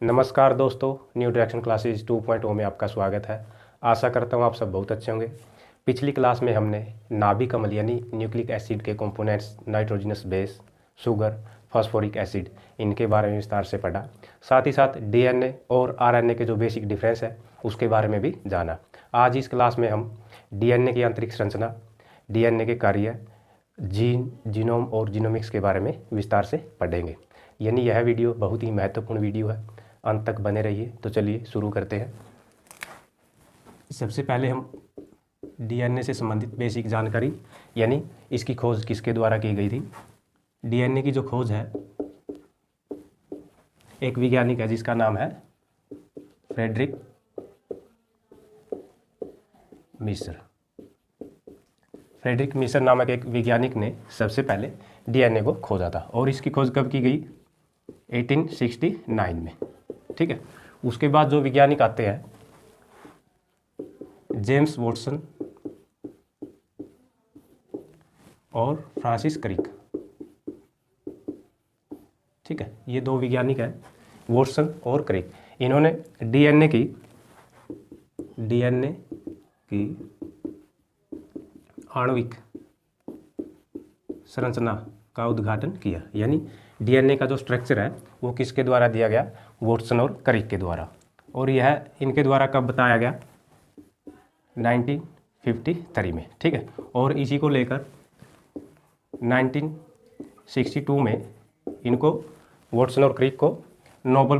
नमस्कार दोस्तों, new direction classes 2.0 में आपका स्वागत है। आशा करता हूँ आप सब बहुत अच्छे होंगे। पिछली क्लास में हमने नाभिक अम्ल यानी न्यूक्लिक एसिड के components nitrogenous base, sugar, phosphoric acid, इनके बारे में विस्तार से पढ़ा। साथ ही साथ डीएनए और आरएनए के जो बेसिक डिफरेंस है उसके बारे में भी जाना। आज इस क्लास में हम डीएनए की आंतरिक संरचना, डीएनए के कार्य, जीन, जीनोम और जीनोमिक्स के बारे में विस्तार से पढ़ेंगे। यानी यह वीडियो बहुत ही महत्वपूर्ण वीडियो है, अंत तक बने रहिए। तो चलिए शुरू करते हैं। सबसे पहले हम डीएनए से संबंधित बेसिक जानकारी यानी इसकी खोज किसके द्वारा की गई थी। डीएनए की जो खोज है, एक वैज्ञानिक है जिसका नाम है फ्रेडरिक मिशर। फ्रेडरिक मिशर नामक एक वैज्ञानिक ने सबसे पहले डीएनए को खोजा था और इसकी खोज कब की गई? 1869 में। ठीक है। उसके बाद जो वैज्ञानिक आते हैं, जेम्स वॉटसन और फ्रांसिस क्रिक। ठीक है, ये दो वैज्ञानिक हैं, वॉटसन और क्रिक। इन्होंने डीएनए की आणविक संरचना का उद्घाटन किया। यानी डीएनए का जो स्ट्रक्चर है वो किसके द्वारा दिया गया? वॉटसन और क्रिक के द्वारा। और यह इनके द्वारा कब बताया गया? 1953 में। ठीक है। और इसी को लेकर 1962 में इनको, वॉटसन और क्रिक को, नोबेल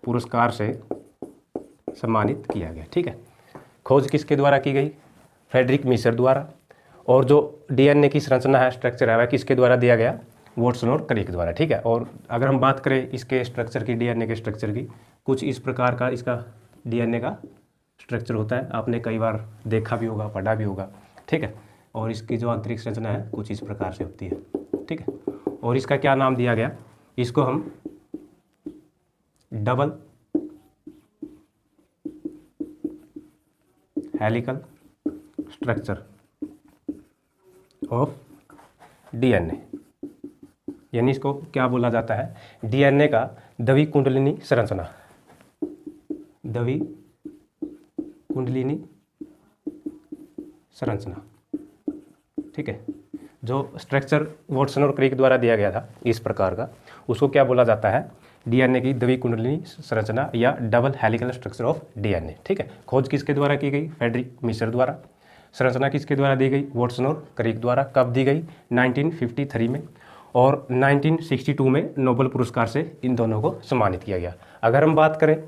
पुरस्कार से सम्मानित किया गया। ठीक है। खोज किसके द्वारा की गई? फ्रेडरिक मिशर द्वारा। और जो डीएनए की संरचना है, स्ट्रक्चर है, वह किसके द्वारा दिया गया? वॉटसन और क्रिक द्वारा। ठीक है। और अगर हम बात करें इसके स्ट्रक्चर की, डीएनए के स्ट्रक्चर की, कुछ इस प्रकार का इसका डीएनए का स्ट्रक्चर होता है। आपने कई बार देखा भी होगा, पढ़ा भी होगा। ठीक है। और इसकी जो आंतरिक संरचना है कुछ इस प्रकार से होती है। ठीक है। और इसका क्या नाम दिया गया? इसको हम double helical structure of DNA, यानी इसको क्या बोला जाता है? डीएनए का द्विकुंडलिनी संरचना। ठीक है। जो स्ट्रक्चर वॉटसन और क्रिक द्वारा दिया गया था इस प्रकार का, उसको क्या बोला जाता है? डीएनए की द्विकुंडलिनी संरचना या double helical structure of DNA. ठीक है। खोज किसके द्वारा की गई? फ्रेडरिक मिशर द्वारा। संरचना किसके द्वारा दी गई? वॉटसन और क्रिक द्वारा। कब दी गई? 1953 में। और 1962 में नोबेल पुरस्कार से इन दोनों को सम्मानित किया गया। अगर हम बात करें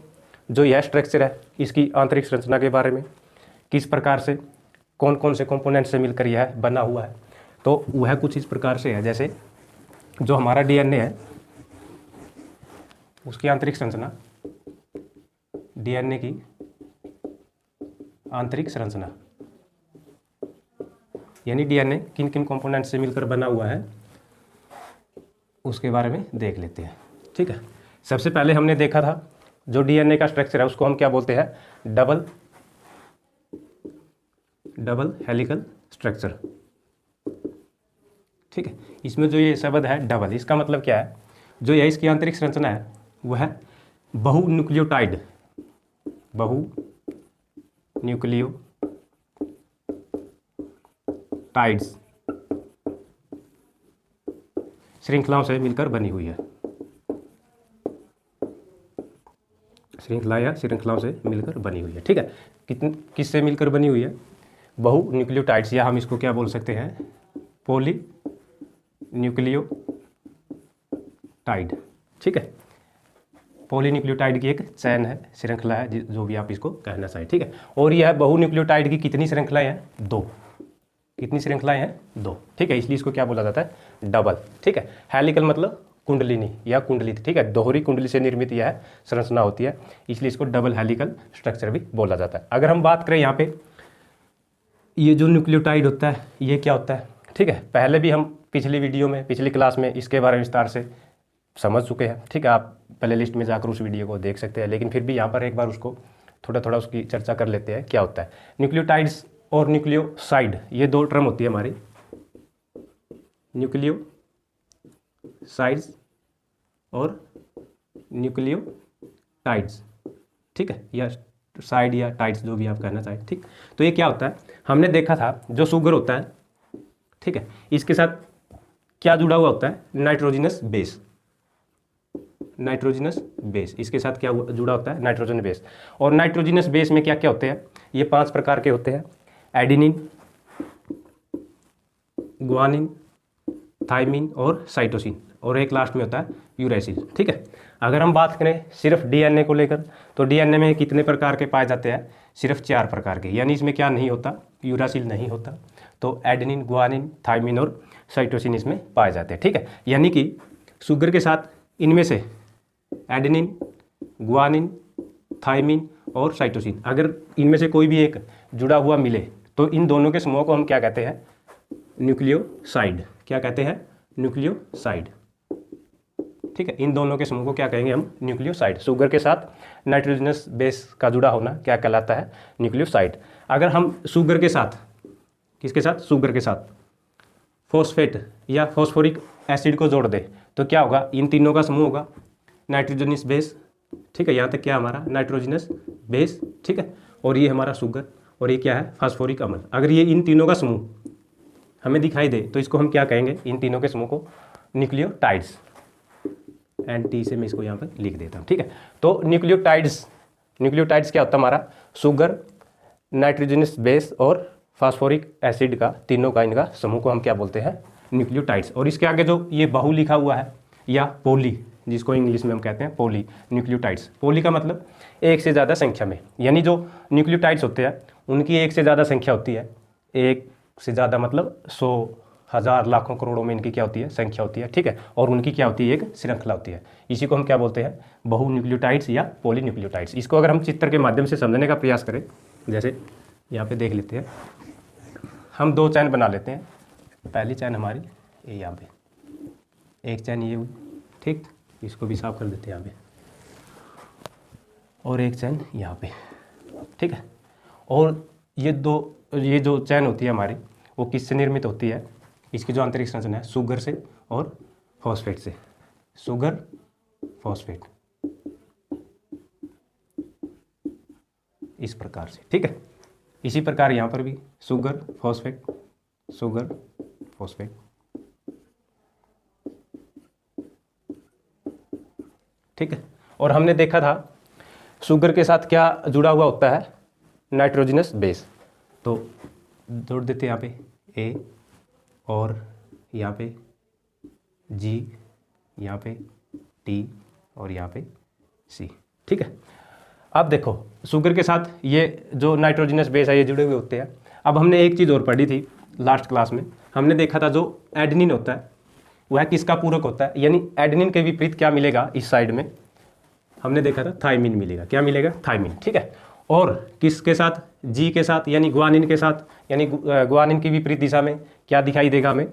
जो यह स्ट्रक्चर है, इसकी आंतरिक संरचना के बारे में, किस प्रकार से, कौन कौन से कंपोनेंट से मिलकर यह बना हुआ है, तो वह कुछ इस प्रकार से है। जैसे जो हमारा डीएनए है उसकी आंतरिक संरचना, डीएनए की आंतरिक संरचना यानी डीएनए किन किन कंपोनेंट से मिलकर बना हुआ है उसके बारे में देख लेते हैं। ठीक है। सबसे पहले हमने देखा था जो डीएनए का स्ट्रक्चर है उसको हम क्या बोलते हैं? Double helical structure. ठीक है। इसमें जो ये शब्द है डबल, इसका मतलब क्या है? जो यह इसकी आंतरिक संरचना है वह बहुन्यूक्लियोटाइड श्रृंखलाओं से मिलकर बनी हुई है। श्रृंखलाओं से मिलकर बनी हुई है। ठीक है। किससे मिलकर बनी हुई है? बहुन्यूक्लियोटाइड्स, या हम इसको क्या बोल सकते हैं? पॉलीन्यूक्लियोटाइड। ठीक है। पॉलीन्यूक्लियोटाइड की एक चैन है, श्रृंखला है, जो भी आप इसको कहना चाहें। ठीक है। और यह बहुन्यूक्लियोटाइड की कितनी श्रृंखलाएं हैं? 2। कितनी श्रृंखलाएं हैं? 2। ठीक है। इसलिए इसको क्या बोला जाता है? डबल। ठीक है। हेलिकल मतलब कुंडलिनी या कुंडलित। ठीक है। दोहरी कुंडली से निर्मित यह संरचना होती है, इसलिए इसको डबल हेलिकल स्ट्रक्चर भी बोला जाता है। अगर हम बात करें यहाँ पे, ये जो न्यूक्लियोटाइड होता है ये क्या होता है? ठीक है। पहले भी हम पिछली क्लास में इसके बारे में विस्तार से समझ चुके हैं। ठीक है। आप प्ले लिस्ट में जाकर उस वीडियो को देख सकते हैं, लेकिन फिर भी यहाँ पर एक बार उसको थोड़ा उसकी चर्चा कर लेते हैं क्या होता है। न्यूक्लियोटाइड्स और न्यूक्लियोसाइड, ये दो टर्म होती है हमारी। साइड्स और न्यूक्लियोटाइड्स, ठीक है, या साइड या टाइड्स जो भी आप कहना चाहें, ठीक। तो ये क्या होता है, हमने देखा था जो शुगर होता है, ठीक है, इसके साथ क्या जुड़ा हुआ होता है, नाइट्रोजनस बेस, नाइट्रोजनस बेस, इसके साथ क्या जुड़ा होता है, नाइट्रोजन बेस। और नाइट्रोजनस बेस में क्या क्या होते हैं, ये 5 प्रकार के होते हैं, एडेनिन, ग्वानिन, थाइमिन और साइटोसिन, और एक लास्ट में होता है यूरेसिल, ठीक है। अगर हम बात करें सिर्फ डीएनए को लेकर, तो डीएनए में कितने प्रकार के पाए जाते हैं, सिर्फ 4 प्रकार के, यानी इसमें क्या नहीं होता, यूरासिल नहीं होता, तो एडेनिन, ग्वानिन, थाइमिन और साइटोसिन इसमें पाए जाते हैं, ठीक है। यानी कि शुगर के साथ इनमें से एडेनिन, ग्वानिन, थाइमिन और साइटोसिन, अगर इनमें से कोई भी एक जुड़ा हुआ मिले तो इन दोनों के समूह को हम क्या कहते हैं, न्यूक्लियोसाइड। क्या कहते हैं, न्यूक्लियोसाइड, ठीक है। इन दोनों के समूह को क्या कहेंगे हम, न्यूक्लियोसाइड। शुगर के साथ नाइट्रोजनस बेस का जुड़ा होना क्या कहलाता है, न्यूक्लियोसाइड। अगर हम शुगर के साथ, किसके साथ, शुगर के साथ फॉस्फेट या फॉस्फोरिक एसिड को जोड़ दे तो क्या होगा, इन तीनों का समूह होगा नाइट्रोजनस बेस, ठीक है। यहाँ तक क्या हमारा नाइट्रोजनस बेस, ठीक है, और ये हमारा शुगर, और ये क्या है, फास्फोरिक अम्ल। अगर ये इन तीनों का समूह हमें दिखाई दे तो इसको हम क्या कहेंगे, इन तीनों के समूह को न्यूक्लियोटाइड्स, NT से मैं इसको यहाँ पर लिख देता हूँ, ठीक है। तो न्यूक्लियोटाइड्स, न्यूक्लियोटाइड्स क्या होता है हमारा, शुगर, नाइट्रोजनस बेस और फास्फोरिक एसिड का, तीनों का इनका समूह को हम क्या बोलते हैं, न्यूक्लियोटाइड्स। और इसके आगे जो ये बहु लिखा हुआ है या पोली, जिसको इंग्लिश में हम कहते हैं पोली न्यूक्लियोटाइड्स। पोली का मतलब एक से ज़्यादा संख्या में, यानी जो न्यूक्लियोटाइड्स होते हैं उनकी एक से ज़्यादा संख्या होती है, एक से ज़्यादा मतलब 100, 1000, लाखों, करोड़ों में इनकी क्या होती है, संख्या होती है, ठीक है। और उनकी क्या होती है, एक श्रृंखला होती है। इसी को हम क्या बोलते हैं, बहु न्यूक्लियोटाइड्स या पोली न्यूक्लियोटाइड्स। इसको अगर हम चित्र के माध्यम से समझने का प्रयास करें, जैसे यहाँ पे देख लेते हैं, हम 2 चैन बना लेते हैं। पहली चैन हमारी ये यहाँ पे, एक चैन ये हुई, ठीक, इसको भी साफ कर देते हैं यहाँ पे, और एक चैन यहाँ पे, ठीक है। और ये जो चैन होती है हमारी, वो किससे निर्मित होती है, इसकी जो आंतरिक संरचना है, शुगर से और फॉस्फेट से, शुगर, फॉस्फेट, इस प्रकार से, ठीक है। इसी प्रकार यहाँ पर भी शुगर, फॉस्फेट, शुगर, फॉस्फेट, ठीक है। और हमने देखा था शुगर के साथ क्या जुड़ा हुआ होता है, नाइट्रोजनस बेस। तो जोड़ देते हैं यहाँ पे A, और यहाँ पे G, यहाँ पे T, और यहाँ पे C, ठीक है। अब देखो शुगर के साथ ये जो नाइट्रोजनस बेस है ये जुड़े हुए होते हैं। अब हमने एक चीज़ और पढ़ी थी लास्ट क्लास में, हमने देखा था जो एडेनिन होता है वह किसका पूरक होता है, यानी एडेनिन के विपरीत क्या मिलेगा, इस साइड में हमने देखा था थाइमिन मिलेगा। क्या मिलेगा, थाइमिन, ठीक है। और किसके साथ, जी के साथ, यानी ग्वानिन के साथ, यानी ग्वानिन की विपरीत दिशा में क्या दिखाई देगा हमें,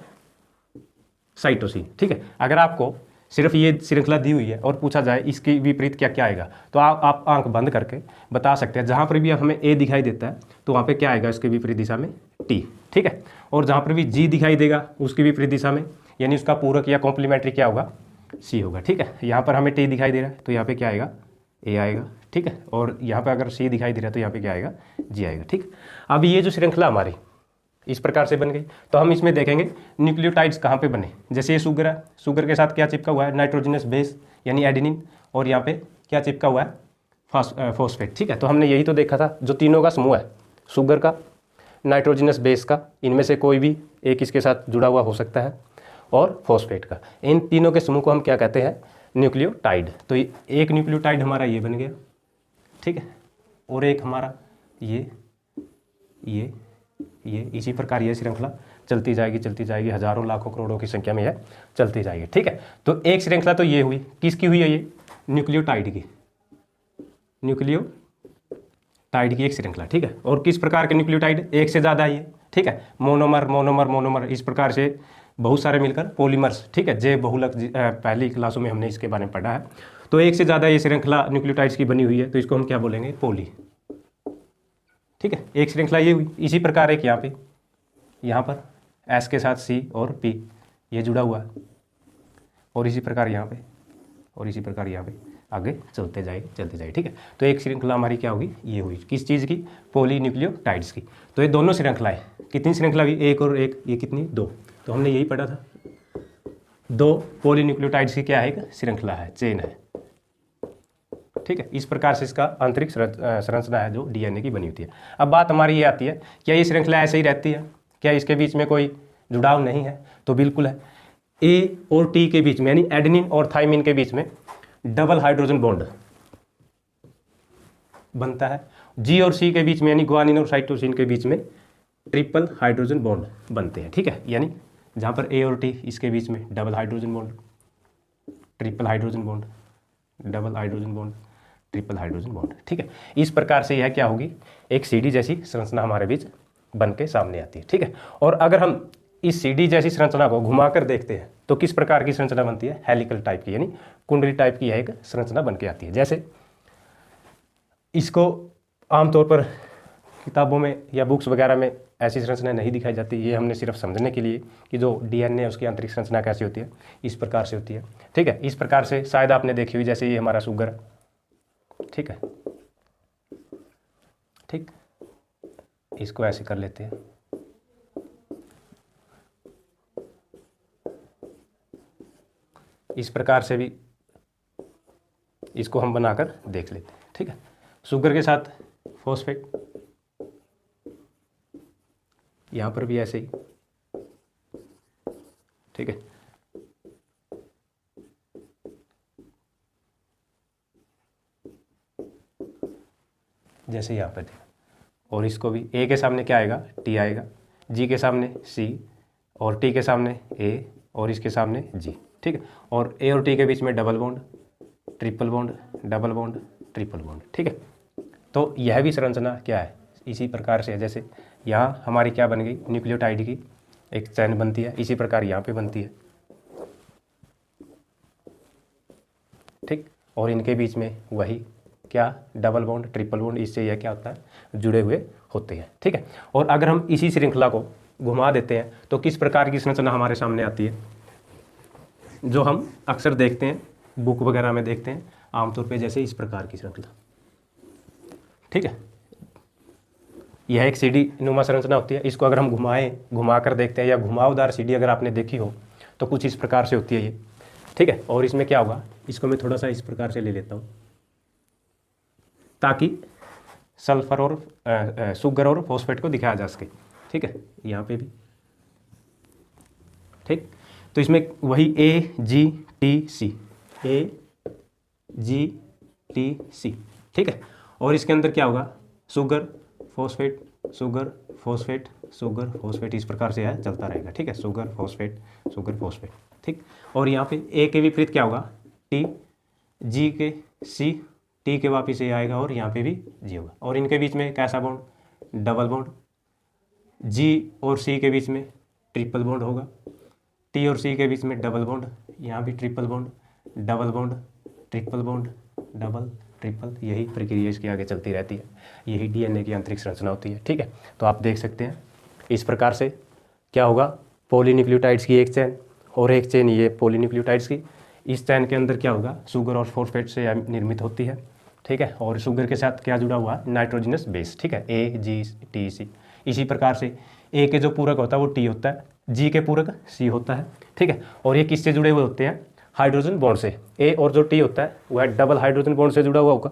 साइटोसिन, ठीक है। अगर आपको सिर्फ ये श्रृंखला दी हुई है और पूछा जाए इसकी विपरीत क्या क्या आएगा, तो आप आंख बंद करके बता सकते हैं। जहाँ पर भी हमें A दिखाई देता है तो वहाँ पे क्या आएगा, इसके विपरीत दिशा में T, ठीक है। और जहाँ पर भी G दिखाई देगा उसकी विपरीत दिशा में, यानी उसका पूरक या कॉम्प्लीमेंट्री क्या होगा, C होगा, ठीक है। यहाँ पर हमें T दिखाई दे रहा है तो यहाँ पर क्या आएगा, A आएगा, ठीक है। और यहाँ पर अगर C दिखाई दे रहा है तो यहाँ पर क्या आएगा, G आएगा, ठीक। अब ये जो श्रृंखला हमारी इस प्रकार से बन गई, तो हम इसमें देखेंगे न्यूक्लियोटाइड्स कहाँ पे बने। जैसे ये शुगर है, शुगर के साथ क्या चिपका हुआ है, नाइट्रोजनस बेस यानी एडेनिन, और यहाँ पे क्या चिपका हुआ है, फॉस्फेट, ठीक है। तो हमने यही तो देखा था, जो तीनों का समूह है, शुगर का, नाइट्रोजनस बेस का, इनमें से कोई भी एक इसके साथ जुड़ा हुआ हो सकता है, और फॉस्फेट का, इन तीनों के समूह को हम क्या कहते हैं, न्यूक्लियोटाइड। तो एक न्यूक्लियोटाइड हमारा ये बन गया, ठीक है, और एक हमारा ये इसी प्रकार ये श्रृंखला चलती जाएगी, हजारों, लाखों, करोड़ों की संख्या में यह चलती जाएगी, ठीक है। तो एक श्रृंखला तो ये हुई, किसकी हुई है, ये न्यूक्लियोटाइड की, न्यूक्लियोटाइड की एक श्रृंखला, ठीक है। और किस प्रकार के न्यूक्लियोटाइड, एक से ज़्यादा है ये, ठीक है, मोनोमर, इस प्रकार से बहुत सारे मिलकर पॉलीमर्स, ठीक है, जैव बहुलक, पहली क्लासों में हमने इसके बारे में पढ़ा है। तो एक से ज़्यादा ये श्रृंखला न्यूक्लियोटाइड्स की बनी हुई है, तो इसको हम क्या बोलेंगे, पॉली, ठीक है। एक श्रृंखला ये हुई। इसी प्रकार एक यहाँ पर S के साथ C और P ये जुड़ा हुआ है, और इसी प्रकार यहाँ पे, और इसी प्रकार यहाँ पे आगे चलते जाए, ठीक है। तो एक श्रृंखला हमारी क्या होगी, ये हुई किस चीज़ की, पॉलीन्यूक्लियोटाइड्स की। तो ये दोनों श्रृंखलाएं, कितनी श्रृंखला हुई, एक और एक, ये कितनी, दो। तो हमने यही पढ़ा था, दो पॉलीन्यूक्लियोटाइड्स की क्या है, एक श्रृंखला है, चेन है, ठीक है। इस प्रकार से इसका आंतरिक संरचना है जो डीएनए की बनी होती है। अब बात हमारी ये आती है, क्या ये श्रृंखला ऐसे ही रहती है, क्या इसके बीच में कोई जुड़ाव नहीं है? तो बिल्कुल है। ए और टी के बीच में, यानी एडेनिन और थाइमिन के बीच में डबल हाइड्रोजन बॉन्ड बनता है। जी और सी के बीच में, यानी ग्वानिन और साइटोसिन के बीच में ट्रिपल हाइड्रोजन बॉन्ड बनते हैं, ठीक है। यानी जहाँ पर ए और टी, इसके बीच में double hydrogen bond, triple hydrogen bond, double hydrogen bond, triple hydrogen bond, ठीक है। इस प्रकार से यह क्या होगी, एक सीडी जैसी संरचना हमारे बीच बन के सामने आती है, ठीक है। और अगर हम इस सीडी जैसी संरचना को घुमाकर देखते हैं तो किस प्रकार की संरचना बनती है, हेलिकल टाइप की, यानी कुंडली टाइप की यह एक संरचना बन के आती है। जैसे इसको आमतौर पर किताबों में या बुक्स वगैरह में ऐसी संरचना नहीं दिखाई जाती, ये हमने सिर्फ समझने के लिए कि जो डीएनए है उसकी आंतरिक संरचना कैसी होती है, इस प्रकार से होती है, ठीक है। इस प्रकार से शायद आपने देखी हुई, जैसे ये हमारा शुगर, ठीक है, ठीक, इसको ऐसे कर लेते हैं, इस प्रकार से भी इसको हम बनाकर देख लेते हैं, ठीक है। शुगर के साथ फॉस्फेट, यहाँ पर भी ऐसे ही, ठीक है। जैसे यहाँ पर देखा, और इसको भी ए के सामने क्या आएगा, टी आएगा, जी के सामने सी, और टी के सामने ए, और इसके सामने जी, ठीक है। और ए और टी के बीच में double bond, triple bond, double bond, triple bond, ठीक है। तो यह भी संरचना क्या है, इसी प्रकार से है। जैसे यहाँ हमारी क्या बन गई, न्यूक्लियोटाइड की एक चैन बनती है, इसी प्रकार यहाँ पे बनती है, ठीक। और इनके बीच में वही क्या, डबल बॉन्ड, ट्रिपल बॉन्ड, इससे यह क्या होता है, जुड़े हुए होते हैं, ठीक है। और अगर हम इसी श्रृंखला को घुमा देते हैं तो किस प्रकार की संरचना हमारे सामने आती है, जो हम अक्सर देखते हैं, बुक वगैरह में देखते हैं आमतौर पे, जैसे इस प्रकार की श्रृंखला, ठीक है। यह एक सीडी नुमा संरचना होती है। इसको अगर हम घुमा कर देखते हैं, या घुमावदार सीडी अगर आपने देखी हो तो कुछ इस प्रकार से होती है ये, ठीक है। और इसमें क्या होगा, इसको मैं थोड़ा सा इस प्रकार से ले लेता हूँ ताकि सल्फर और शुगर और फॉस्फेट को दिखाया जा सके, ठीक है। यहाँ पे भी, ठीक। तो इसमें वही ए जी टी सी, ए जी टी सी, ठीक है। और इसके अंदर क्या होगा, sugar phosphate, sugar phosphate, sugar phosphate, इस प्रकार से यह चलता रहेगा, ठीक है। शुगर फॉस्फेट, शुगर फॉस्फेट, ठीक। और यहाँ पे ए के विपरीत क्या होगा, टी, जी के सी, टी के वापिस ए आएगा, और यहाँ पे भी जी होगा। और इनके बीच में कैसा बॉन्ड, डबल बॉन्ड, जी और सी के बीच में ट्रिपल बॉन्ड होगा, टी और सी के बीच में डबल बॉन्ड, यहाँ भी triple bond, double bond, triple bond, double, triple, यही प्रक्रिया इसकी आगे चलती रहती है। यही डीएनए की आंतरिक संरचना होती है, ठीक है। तो आप देख सकते हैं इस प्रकार से क्या होगा, पॉलीन्यूक्लियोटाइड्स की एक चैन, और एक चैन ये पॉलीन्यूक्लियोटाइड्स की, इस चैन के अंदर क्या होगा, शुगर और फॉस्फेट से निर्मित होती है, ठीक है। और शुगर के साथ क्या जुड़ा हुआ, नाइट्रोजनस बेस, ठीक है, ए जी टी सी। इसी प्रकार से ए के जो पूरक होता है वो टी होता है, जी के पूरक सी होता है, ठीक है। और ये किससे जुड़े हुए होते हैं, हाइड्रोजन बॉन्ड से। ए और जो टी होता है वह डबल हाइड्रोजन बॉन्ड से जुड़ा हुआ होगा,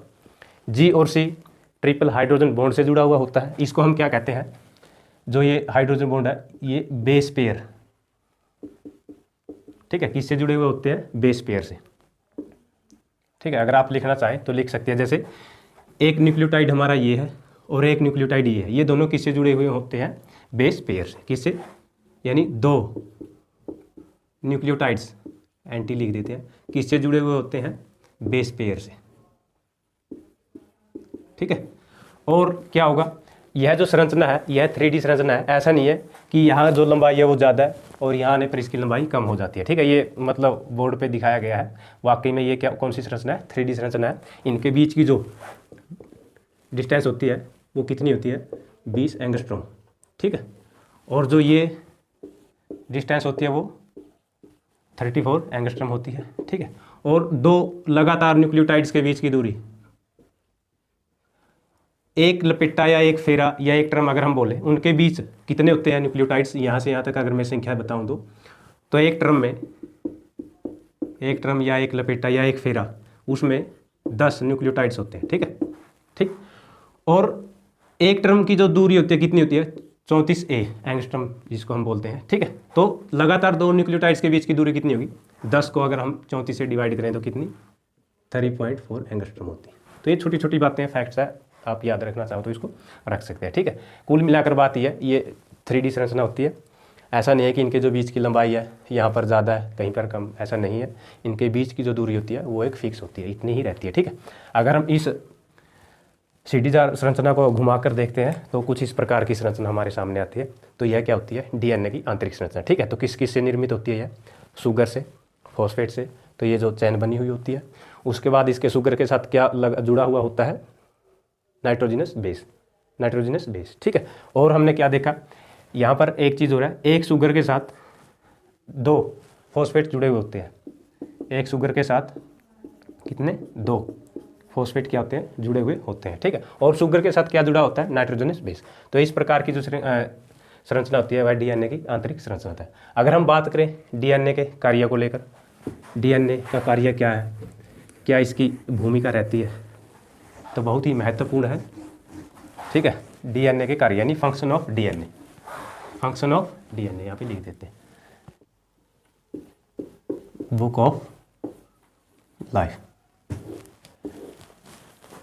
जी और सी ट्रिपल हाइड्रोजन बॉन्ड से जुड़ा हुआ होता है। इसको हम क्या कहते हैं, जो ये हाइड्रोजन बॉन्ड है ये बेस पेयर, ठीक है, किससे जुड़े हुए होते हैं, बेस पेयर से, ठीक है। अगर आप लिखना चाहें तो लिख सकते हैं, जैसे एक न्यूक्लियोटाइड हमारा ये है और एक न्यूक्लियोटाइड ये है, ये दोनों किससे जुड़े हुए होते हैं, बेस पेयर से। किससे, यानी दो न्यूक्लियोटाइड्स, एंटी लिख देते हैं, किससे जुड़े हुए होते हैं, बेस पेयर से, ठीक है। और क्या होगा, यह जो संरचना है यह 3D संरचना है। ऐसा नहीं है कि यहाँ जो लंबाई है वो ज़्यादा है और यहाँ आने पर इसकी लंबाई कम हो जाती है, ठीक है। ये मतलब बोर्ड पे दिखाया गया है, वाकई में ये क्या, कौन सी संरचना है, 3D संरचना है। इनके बीच की जो डिस्टेंस होती है वो कितनी होती है, 20 एंगस्ट्रॉम, ठीक है। और जो ये डिस्टेंस होती है वो 34 एंगस्ट्रम होती है, ठीक है। और दो लगातार न्यूक्लियोटाइड्स के बीच की दूरी, एक लपेटा या एक फेरा या एक ट्रम अगर हम बोले, उनके बीच कितने होते हैं न्यूक्लियोटाइड्स, यहाँ से यहाँ तक अगर मैं संख्या बताऊँ तो एक ट्रम में, एक ट्रम या एक लपेटा या एक फेरा, उसमें 10 न्यूक्लियोटाइड्स होते हैं, ठीक है, ठीक। और एक ट्रम की जो दूरी होती है कितनी होती है, 34 एंगस्ट्रम जिसको हम बोलते हैं, ठीक है। तो लगातार दो न्यूक्लियोटाइड्स के बीच की दूरी कितनी होगी, 10 को अगर हम 34 से डिवाइड करें तो कितनी, 3.4 एंगस्ट्रम होती है। तो ये छोटी छोटी बातें हैं, फैक्ट्स है, आप याद रखना चाहो तो इसको रख सकते हैं, ठीक है। कुल मिलाकर बात ये 3D संरचना होती है। ऐसा नहीं है कि इनके जो बीच की लंबाई है यहाँ पर ज़्यादा है कहीं पर कम, ऐसा नहीं है। इनके बीच की जो दूरी होती है वो एक फिक्स होती है, इतनी ही रहती है, ठीक है। अगर हम इस सीढ़ीदार संरचना को घुमाकर देखते हैं तो कुछ इस प्रकार की संरचना हमारे सामने आती है। तो यह क्या होती है, डीएनए की आंतरिक संरचना, ठीक है। तो किस किस से निर्मित होती है यह, शुगर से, फॉस्फेट से, तो ये जो चैन बनी हुई होती है। उसके बाद इसके शुगर के साथ क्या जुड़ा हुआ होता है, नाइट्रोजिनस बेस, नाइट्रोजिनस बेस, ठीक है। और हमने क्या देखा, यहाँ पर एक चीज़ हो रहा है, एक शुगर के साथ 2 फॉस्फेट जुड़े हुए होते हैं। एक शुगर के साथ कितने, 2 फॉस्फेट क्या होते हैं, जुड़े हुए होते हैं, ठीक है। और शुगर के साथ क्या जुड़ा होता है, नाइट्रोजनस बेस। तो इस प्रकार की जो संरचना होती है वह डीएनए की आंतरिक संरचना होता है। अगर हम बात करें डीएनए के कार्य को लेकर, डीएनए का कार्य क्या है, क्या इसकी भूमिका रहती है, तो बहुत ही महत्वपूर्ण है, ठीक है। डीएनए के कार्य यानी function of DNA, function of DNA यहाँ पे लिख देते हैं, बुक ऑफ लाइफ।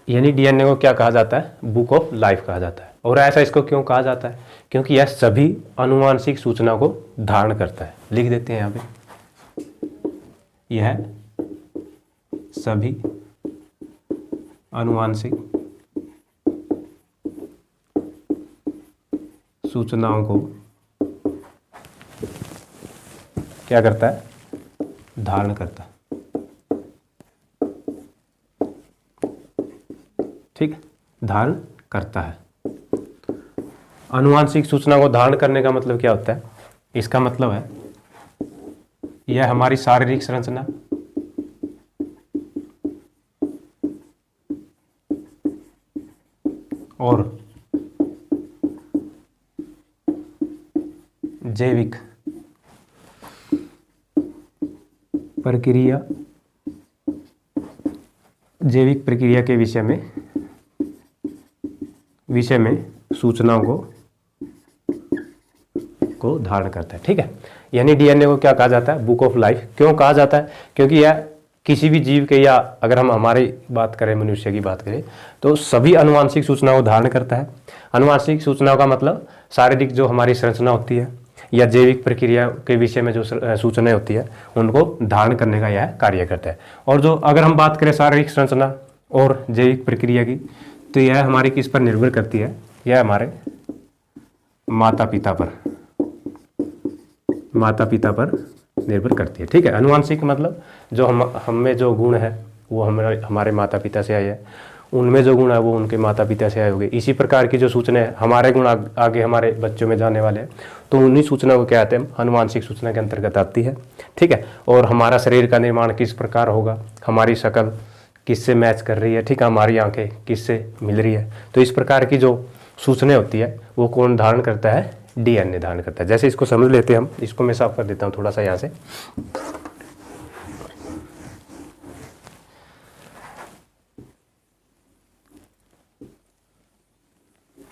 यानी डीएनए को क्या कहा जाता है, बुक ऑफ लाइफ कहा जाता है। और ऐसा इसको क्यों कहा जाता है, क्योंकि यह सभी आनुवांशिक सूचना को धारण करता है। लिख देते हैं यहाँ पे, यह सभी आनुवांशिक सूचनाओं को क्या करता है, धारण करता है, ठीक है, धारण करता है। आनुवांशिक सूचना को धारण करने का मतलब क्या होता है, इसका मतलब है यह हमारी शारीरिक संरचना, और जैविक प्रक्रिया, जैविक प्रक्रिया के विषय में सूचनाओं को धारण करता है, ठीक है। यानी डीएनए को क्या कहा जाता है, बुक ऑफ लाइफ। क्यों कहा जाता है, क्योंकि यह किसी भी जीव के, या अगर हम हमारी बात करें, मनुष्य की बात करें, तो सभी आनुवांशिक सूचनाओं को धारण करता है। आनुवांशिक सूचनाओं का मतलब शारीरिक जो हमारी संरचना होती है या जैविक प्रक्रिया के विषय में जो सूचनाएं होती है उनको धारण करने का यह कार्य करता है। और जो अगर हम बात करें शारीरिक संरचना और जैविक प्रक्रिया की, तो यह हमारी किस पर निर्भर करती है, यह हमारे माता पिता पर निर्भर करती है, ठीक है। आनुवांशिक मतलब जो हम में जो गुण है वो हमारे माता पिता से आए हैं, उनमें जो गुण है वो उनके माता पिता से आए होंगे। इसी प्रकार की जो सूचना है, हमारे गुण आगे हमारे बच्चों में जाने वाले हैं, तो उन्हीं सूचना को क्या कहते हैं, आनुवांशिक सूचना के अंतर्गत आती है, ठीक है। और हमारा शरीर का निर्माण किस प्रकार होगा, हमारी शक्ल किससे मैच कर रही है, ठीक है, हमारी आंखें किससे मिल रही है, तो इस प्रकार की जो सूचना होती है वो कौन धारण करता है, डीएनए धारण करता है। जैसे इसको समझ लेते हैं हम, इसको मैं साफ कर देता हूँ थोड़ा सा यहाँ से।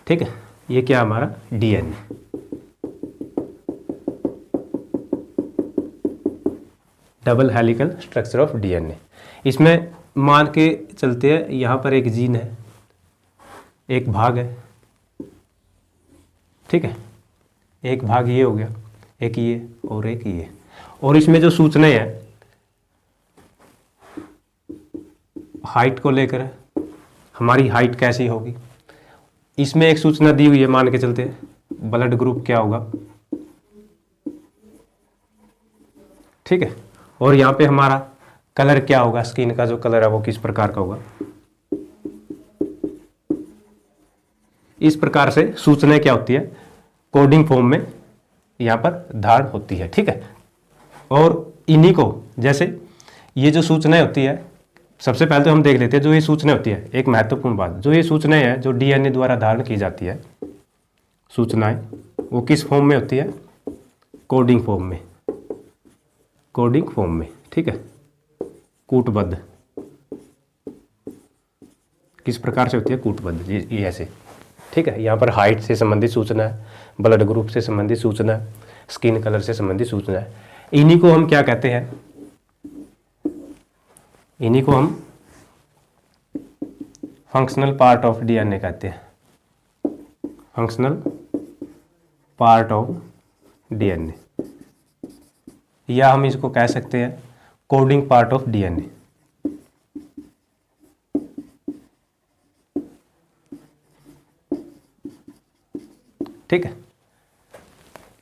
ठीक है, ये क्या हमारा DNA, double helical structure of DNA. इसमें मान के चलते हैं, यहाँ पर एक जीन है, एक भाग है, ठीक है, एक भाग ये हो गया, एक ये और एक ये। और इसमें जो सूचनाएं हैं हाइट को लेकर है, हमारी हाइट कैसी होगी, इसमें एक सूचना दी हुई है, मान के चलते हैं ब्लड ग्रुप क्या होगा, ठीक है। और यहाँ पे हमारा कलर क्या होगा, स्किन का जो कलर है वो किस प्रकार का होगा। इस प्रकार से सूचनाएं क्या होती है, कोडिंग फॉर्म में यहाँ पर धारण होती है, ठीक है। और इन्हीं को, जैसे ये जो सूचनाएं होती है, सबसे पहले तो हम देख लेते हैं जो ये सूचनाएं होती है, एक महत्वपूर्ण बात, जो ये सूचनाएं हैं जो डीएनए द्वारा धारण की जाती है सूचनाएं, वो किस फॉर्म में होती है? कोडिंग फॉर्म में, कोडिंग फॉर्म में, ठीक है, कूटबद्ध। किस प्रकार से होती है? कूटबद्ध, ये ऐसे, ठीक है। यहाँ पर हाइट से संबंधित सूचना है, ब्लड ग्रुप से संबंधित सूचना है, स्किन कलर से संबंधित सूचना है। इन्हीं को हम क्या कहते हैं? इन्हीं को हम फंक्शनल पार्ट ऑफ डीएनए कहते हैं, फंक्शनल पार्ट ऑफ डीएनए, या हम इसको कह सकते हैं कोडिंग पार्ट ऑफ डीएनए। ठीक है,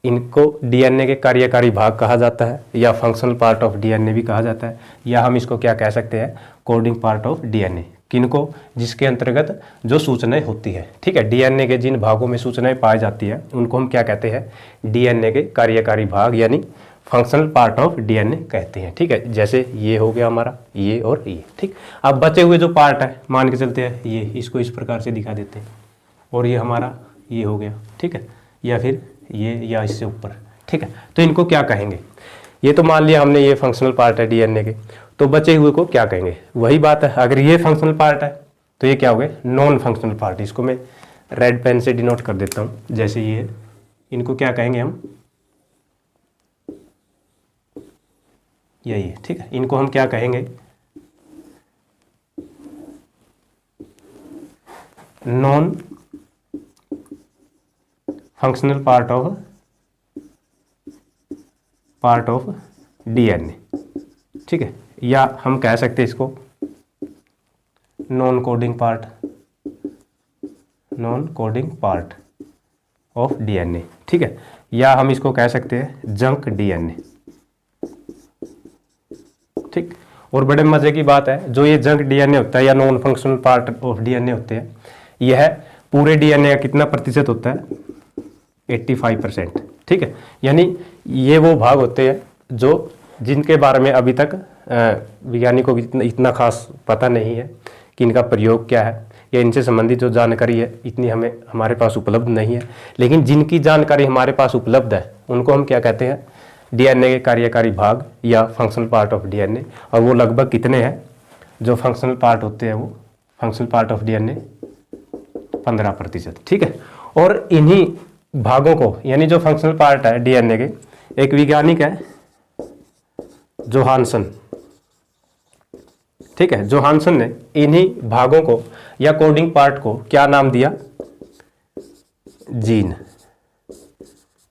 इनको डीएनए के कार्यकारी भाग कहा जाता है, या फंक्शनल पार्ट ऑफ डीएनए भी कहा जाता है, या हम इसको क्या कह सकते हैं? Coding part of DNA. किनको? जिसके अंतर्गत जो सूचनाएं होती है, ठीक है, डीएनए के जिन भागों में सूचनाएं पाई जाती है उनको हम क्या कहते हैं? डीएनए के कार्यकारी भाग यानी फंक्शनल पार्ट ऑफ डीएनए कहते हैं। ठीक है, जैसे ये हो गया हमारा, ये और ये। ठीक, अब बचे हुए जो पार्ट है मान के चलते हैं ये, इसको इस प्रकार से दिखा देते हैं, और ये हमारा ये हो गया, ठीक है, या फिर ये, या इससे ऊपर। ठीक है, तो इनको क्या कहेंगे? ये तो मान लिया हमने ये फंक्शनल पार्ट है डीएनए के, तो बचे हुए को क्या कहेंगे? वही बात है, अगर ये फंक्शनल पार्ट है तो ये क्या हो गए? Non functional part. इसको मैं रेड पेन से डिनोट कर देता हूँ, जैसे ये, इनको क्या कहेंगे हम? यही है, ठीक है, इनको हम क्या कहेंगे? Non functional part of DNA. ठीक है, या हम कह सकते हैं इसको non coding part of DNA. ठीक है, या हम इसको कह सकते हैं जंक डीएनए। ठीक, और बड़े मजे की बात है, जो ये जंक डीएनए होता है या non functional part of DNA होते हैं, यह पूरे डीएनए का कितना प्रतिशत होता है? 85%। ठीक है, यानी ये वो भाग होते हैं जो जिनके बारे में अभी तक वैज्ञानिकों को इतना खास पता नहीं है कि इनका प्रयोग क्या है, या इनसे संबंधित जो जानकारी है इतनी हमारे पास उपलब्ध नहीं है। लेकिन जिनकी जानकारी हमारे पास उपलब्ध है उनको हम क्या कहते हैं? डीएनए के कार्यकारी भाग या फंक्शनल पार्ट ऑफ डीएनए। और वो लगभग कितने हैं जो फंक्शनल पार्ट होते हैं? वो फंक्शनल पार्ट ऑफ डीएनए 15%। ठीक है, और इन्हीं भागों को, यानी जो फंक्शनल पार्ट है डीएनए के, एक वैज्ञानिक है जोहानसन। ठीक है, जोहानसन ने इन्हीं भागों को या कोडिंग पार्ट को क्या नाम दिया? जीन।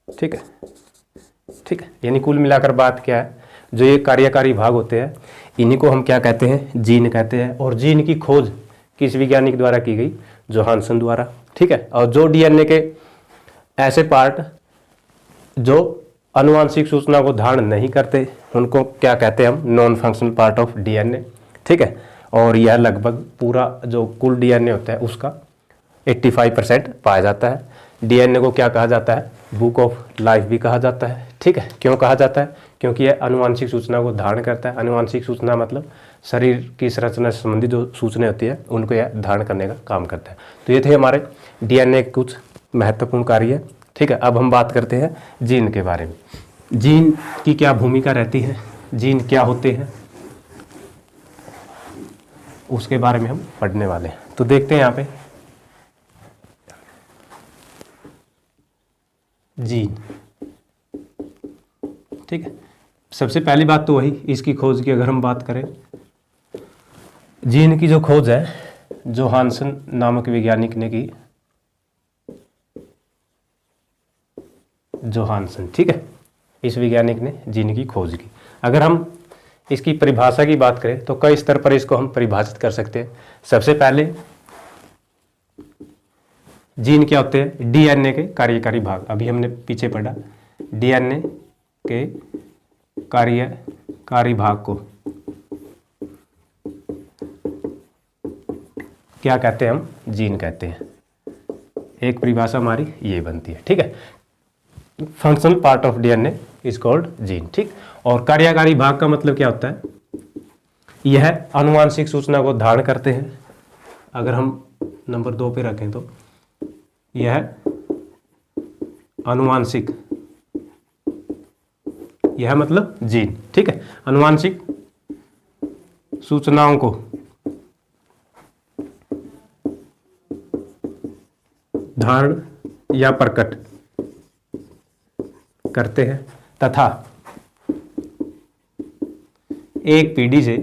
ठीक है, ठीक है, यानी कुल मिलाकर बात क्या है? जो ये कार्यकारी भाग होते हैं इन्हीं को हम क्या कहते हैं? जीन कहते हैं। और जीन की खोज किस वैज्ञानिक द्वारा की गई? जोहानसन द्वारा। ठीक है, और जो डीएनए के ऐसे पार्ट जो आनुवांशिक सूचना को धारण नहीं करते उनको क्या कहते हैं हम? Non functional part of DNA. ठीक है, और यह लगभग पूरा जो कुल डीएनए होता है उसका 85% पाया जाता है। डीएनए को क्या कहा जाता है? बुक ऑफ लाइफ भी कहा जाता है। ठीक है, क्यों कहा जाता है? क्योंकि यह आनुवांशिक सूचना को धारण करता है। आनुवांशिक सूचना मतलब शरीर की संरचना से संबंधित जो सूचनाएं होती है उनको यह धारण करने का काम करता है। तो ये थे हमारे डीएनए के कुछ महत्वपूर्ण कार्य। ठीक है, अब हम बात करते हैं जीन के बारे में। जीन की क्या भूमिका रहती है, जीन क्या होते हैं, उसके बारे में हम पढ़ने वाले हैं। तो देखते हैं यहाँ पे जीन। ठीक है, सबसे पहली बात तो वही, इसकी खोज की अगर हम बात करें, जीन की जो खोज है जोहानसन नामक वैज्ञानिक ने की। जोहानसन, ठीक है, इस वैज्ञानिक ने जीन की खोज की। अगर हम इसकी परिभाषा की बात करें तो कई स्तर पर इसको हम परिभाषित कर सकते हैं। सबसे पहले जीन क्या होते हैं? डीएनए के कार्यकारी भाग। अभी हमने पीछे पढ़ा, डीएनए के कार्यकारी भाग को क्या कहते हैं? हम जीन कहते हैं। एक परिभाषा हमारी ये बनती है। ठीक है, functional part of DNA is called gene. ठीक, और कार्यकारी भाग का मतलब क्या होता है? यह आनुवांशिक सूचना को धारण करते हैं। अगर हम नंबर 2 पे रखें तो यह आनुवांशिक, यह मतलब जीन। ठीक है, आनुवांशिक सूचनाओं को धारण या प्रकट करते हैं तथा एक पीढ़ी से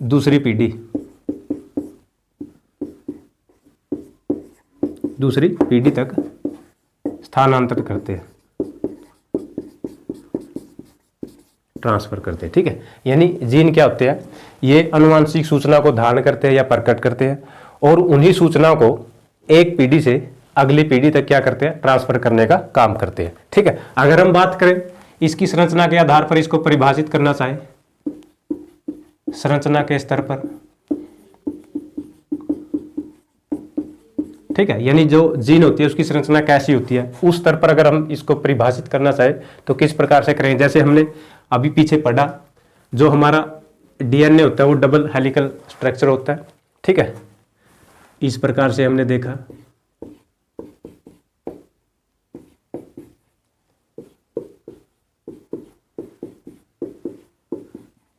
दूसरी पीढ़ी तक स्थानांतरित करते हैं, ट्रांसफर करते हैं। ठीक है, यानी जीन क्या होते हैं? ये आनुवांशिक सूचना को धारण करते हैं या प्रकट करते हैं और उन्हीं सूचनाओं को एक पीढ़ी से अगली पीढ़ी तक क्या करते हैं? ट्रांसफर करने का काम करते हैं। ठीक है, अगर हम बात करें इसकी संरचना के आधार पर इसको परिभाषित करना चाहें, संरचना के स्तर पर, ठीक है, यानी जो जीन होती है उसकी संरचना कैसी होती है उस स्तर पर अगर हम इसको परिभाषित करना चाहें तो किस प्रकार से करें? जैसे हमने अभी पीछे पढ़ा, जो हमारा डीएनए होता है वो डबल हेलिकल स्ट्रक्चर होता है। ठीक है, इस प्रकार से हमने देखा।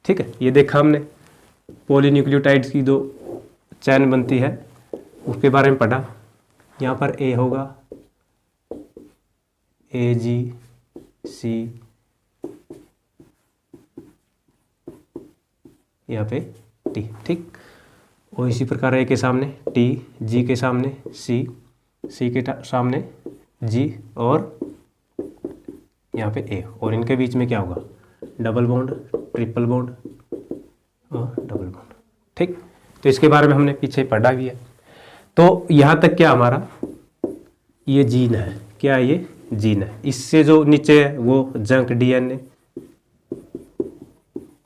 ठीक है, ये देखा हमने पॉलीन्यूक्लियोटाइड्स की दो चैन बनती है, उसके बारे में पढ़ा। यहाँ पर ए होगा, ए जी सी, यहाँ पे टी। ठीक, और इसी प्रकार ए के सामने टी, जी के सामने सी, सी के सामने जी, और यहाँ पे ए, और इनके बीच में क्या होगा? डबल बॉन्ड, ट्रिपल बॉन्ड और डबल बॉन्ड। ठीक, तो इसके बारे में हमने पीछे पढ़ा भी है। तो यहाँ तक क्या हमारा ये जीन है? क्या ये जीन है? इससे जो नीचे है वो जंक डीएनए,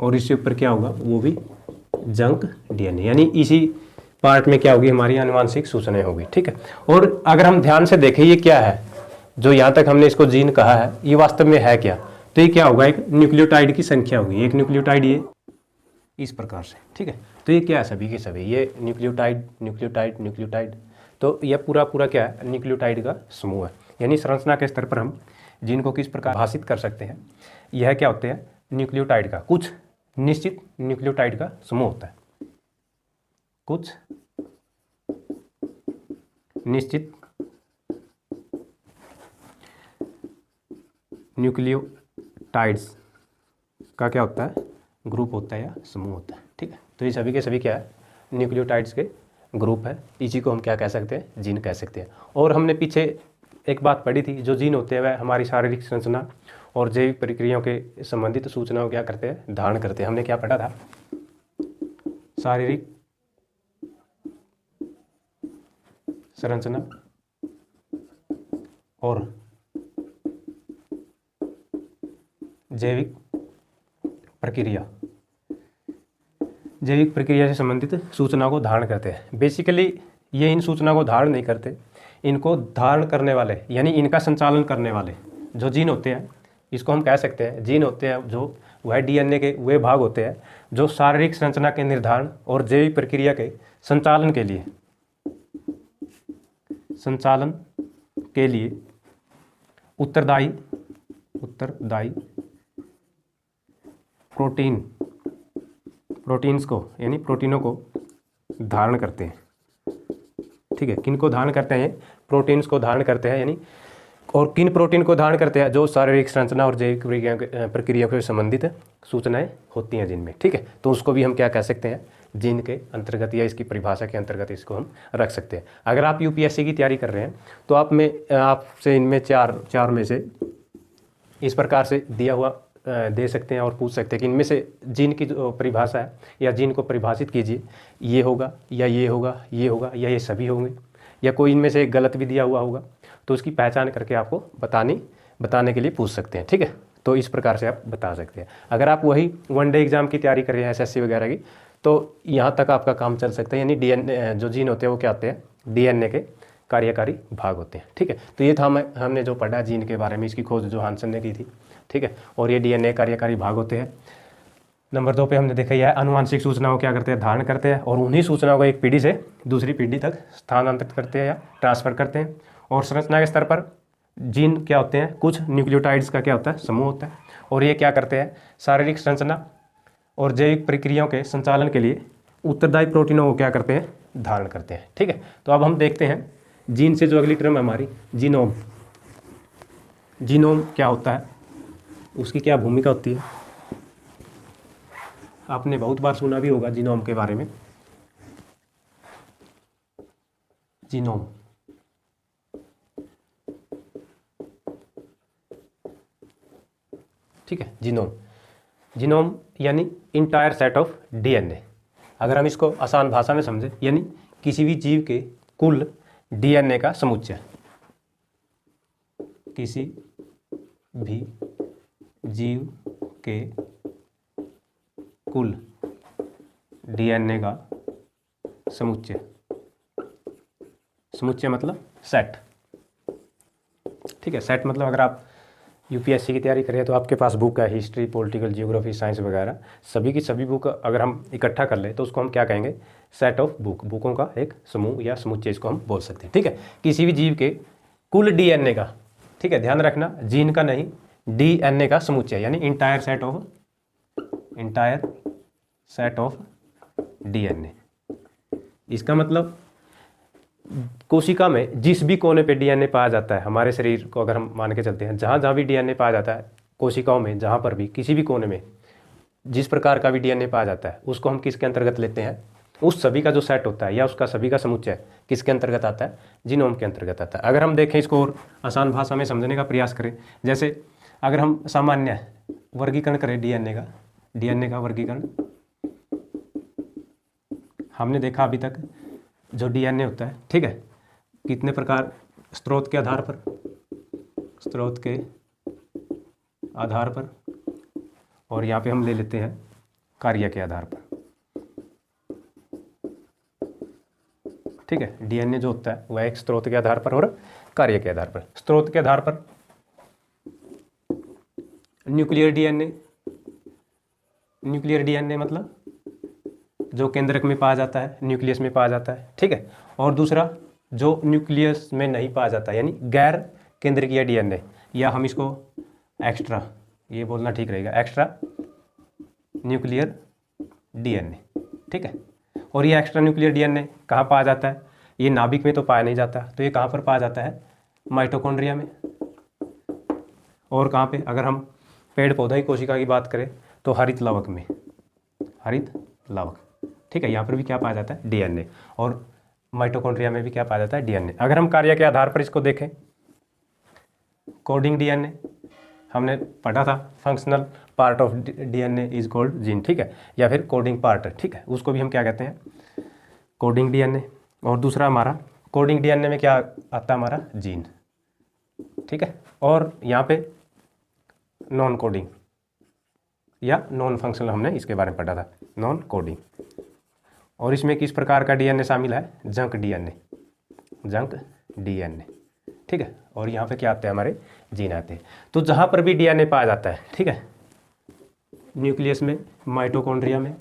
और इसके ऊपर क्या होगा? वो भी जंक डीएनए, यानी इसी पार्ट में क्या होगी? हमारी आनुवांशिक सूचनाएं होगी। ठीक है, और अगर हम ध्यान से देखें ये क्या है जो यहाँ तक हमने इसको जीन कहा है, ये वास्तव में है क्या? तो ये क्या होगा? एक न्यूक्लियोटाइड की संख्या होगी, एक न्यूक्लियोटाइड ये इस प्रकार से। ठीक है, तो ये क्या है? सभी के सभी ये न्यूक्लियोटाइड न्यूक्लियोटाइड न्यूक्लियोटाइड, तो यह पूरा पूरा क्या है? न्यूक्लियोटाइड का समूह है। यानी संरचना के स्तर पर हम जीन को किस प्रकार भाषित कर सकते हैं? यह क्या होते हैं? न्यूक्लियोटाइड का कुछ निश्चित न्यूक्लियोटाइड का समूह होता है, कुछ निश्चित न्यूक्लियोटाइड्स का क्या होता है? ग्रुप होता है या समूह होता है। ठीक है, तो ये सभी के सभी क्या है? न्यूक्लियोटाइड्स के ग्रुप है। इसी को हम क्या कह सकते हैं? जीन कह सकते हैं। और हमने पीछे एक बात पढ़ी थी, जो जीन होते हैं वह हमारी शारीरिक संरचना और जैविक प्रक्रियाओं के संबंधित सूचनाओं क्या करते हैं? धारण करते हैं। हमने क्या पढ़ा था? शारीरिक संरचना और जैविक प्रक्रिया से संबंधित सूचनाओं को धारण करते हैं। बेसिकली ये इन सूचना को धारण नहीं करते, इनको धारण करने वाले यानी इनका संचालन करने वाले जो जीन होते हैं, इसको हम कह सकते हैं जीन होते हैं जो वह डीएनए के वे भाग होते हैं जो शारीरिक संरचना के निर्धारण और जैविक प्रक्रिया के संचालन के लिए उत्तरदायी प्रोटीन्स को यानी प्रोटीनों को धारण करते हैं। ठीक है, किन को धारण करते हैं? प्रोटीन्स को धारण करते हैं, यानी और किन प्रोटीन को धारण करते हैं? जो शारीरिक संरचना और जैविक प्रक्रिया से संबंधित सूचनाएं होती हैं जिनमें। ठीक है, तो उसको भी हम क्या कह सकते हैं? जीन के अंतर्गत या इसकी परिभाषा के अंतर्गत इसको हम रख सकते हैं। अगर आप यूपीएससी की तैयारी कर रहे हैं तो आपसे इनमें चार में से इस प्रकार से दिया हुआ दे सकते हैं और पूछ सकते हैं कि इनमें से जीन की जो परिभाषा है या जीन को परिभाषित कीजिए, ये होगा या ये होगा, ये होगा या ये सभी होंगे, या कोई इनमें से गलत भी दिया हुआ होगा, तो उसकी पहचान करके आपको बताने के लिए पूछ सकते हैं। ठीक है, तो इस प्रकार से आप बता सकते हैं। अगर आप वही वनडे एग्जाम की तैयारी कर रहे हैं एसएससी वगैरह की, तो यहाँ तक आपका काम चल सकता है। यानी डीएनए जो जीन होते हैं वो क्या होते हैं? डीएनए के कार्यकारी भाग होते हैं। ठीक है, तो ये था हमने जो पढ़ा जीन के बारे में, इसकी खोज जोहानसन ने की थी। ठीक है, और ये डीएनए कार्यकारी भाग होते हैं। नंबर 2 पे हमने देखा यह आनुवांशिक सूचनाओं क्या करते हैं, धारण करते हैं, और उन्हीं सूचनाओं को एक पीढ़ी से दूसरी पीढ़ी तक स्थानांतरित करते हैं या ट्रांसफ़र करते हैं। और संरचना के स्तर पर जीन क्या होते हैं, कुछ न्यूक्लियोटाइड्स का क्या होता है, समूह होता है, और ये क्या करते हैं, शारीरिक संरचना और जैविक प्रक्रियाओं के संचालन के लिए उत्तरदायी प्रोटीनों को क्या करते हैं, धारण करते हैं। ठीक है, तो अब हम देखते हैं जीन से जो अगली टर्म है हमारी जीनोम। जीनोम क्या होता है, उसकी क्या भूमिका होती है। आपने बहुत बार सुना भी होगा जीनोम के बारे में। जीनोम ठीक है, जीनोम यानी इंटायर सेट ऑफ डीएनए। अगर हम इसको आसान भाषा में समझें, यानी किसी भी जीव के कुल डीएनए का समुच्चय, किसी भी जीव के कुल डीएनए का समुच्चय, समुच्चय मतलब सेट। ठीक है, सेट मतलब अगर आप यूपीएससी की तैयारी करें तो आपके पास बुक है, हिस्ट्री, पॉलिटिकल, जियोग्राफी, साइंस वगैरह, सभी की सभी बुक अगर हम इकट्ठा कर लें तो उसको हम क्या कहेंगे, सेट ऑफ बुक, बुकों का एक समूह या समुच्चय इसको हम बोल सकते हैं। ठीक है, किसी भी जीव के कुल डीएनए का, ठीक है, ध्यान रखना जीन का नहीं, डीएनए का समुच्चय यानी इंटायर सेट ऑफ डीएनए। इसका मतलब कोशिका में जिस भी कोने पे डीएनए पाया जाता है, हमारे शरीर को अगर हम मान के चलते हैं, जहाँ जहाँ भी डीएनए पाया जाता है कोशिकाओं में, जहाँ पर भी किसी भी कोने में जिस प्रकार का भी डीएनए पाया जाता है, उसको हम किसके अंतर्गत लेते हैं, उस सभी का जो सेट होता है या उसका सभी का समुच्चय किसके अंतर्गत आता है, जीनोम के अंतर्गत आता है। अगर हम देखें इसको और आसान भाषा में समझने का प्रयास करें, जैसे अगर हम सामान्य वर्गीकरण करें डीएनए का वर्गीकरण, हमने देखा अभी तक जो डीएनए होता है, ठीक है, कितने प्रकार, स्रोत के आधार पर, और यहाँ पे हम ले लेते हैं कार्य के आधार पर। ठीक है, डीएनए जो होता है वह एक स्रोत के आधार पर और कार्य के आधार पर। स्रोत के आधार पर न्यूक्लियर डीएनए मतलब जो केंद्रक में पाया जाता है, न्यूक्लियस में पाया जाता है। ठीक है, और दूसरा जो न्यूक्लियस में नहीं पाया जाता यानी गैर केंद्रकीय डीएनए, या हम इसको एक्स्ट्रा, ये बोलना ठीक रहेगा, एक्स्ट्रा न्यूक्लियर डीएनए। ठीक है, और ये एक्स्ट्रा न्यूक्लियर डीएनए कहाँ पाया जाता है, ये नाभिक में तो पाया नहीं जाता, तो ये कहाँ पर पाया जाता है, माइटोकॉन्ड्रिया में। और कहाँ पे, अगर हम पेड़ पौधा की कोशिका की बात करें तो हरित लवक में, हरित लवक। ठीक है, यहाँ पर भी क्या पाया जाता है, डीएनए, और माइटोकॉन्ड्रिया में भी क्या पाया जाता है, डीएनए। अगर हम कार्य के आधार पर इसको देखें, कोडिंग डीएनए हमने पढ़ा था, functional part of DNA is called gene. ठीक है, या फिर कोडिंग पार्ट, ठीक है, उसको भी हम क्या कहते हैं, कोडिंग डीएनए। और दूसरा हमारा कोडिंग डीएनए में क्या आता है, हमारा जीन। ठीक है, और यहाँ पे नॉन कोडिंग या नॉन फंक्शनल, हमने इसके बारे में पढ़ा था, नॉन कोडिंग। और इसमें किस प्रकार का डीएनए शामिल है, जंक डीएनए। ठीक है, और यहाँ पे क्या आते हैं, हमारे जीन आते हैं। तो जहाँ पर भी डीएनए पाया जाता है, ठीक है, न्यूक्लियस में, माइटोकॉन्ड्रिया में,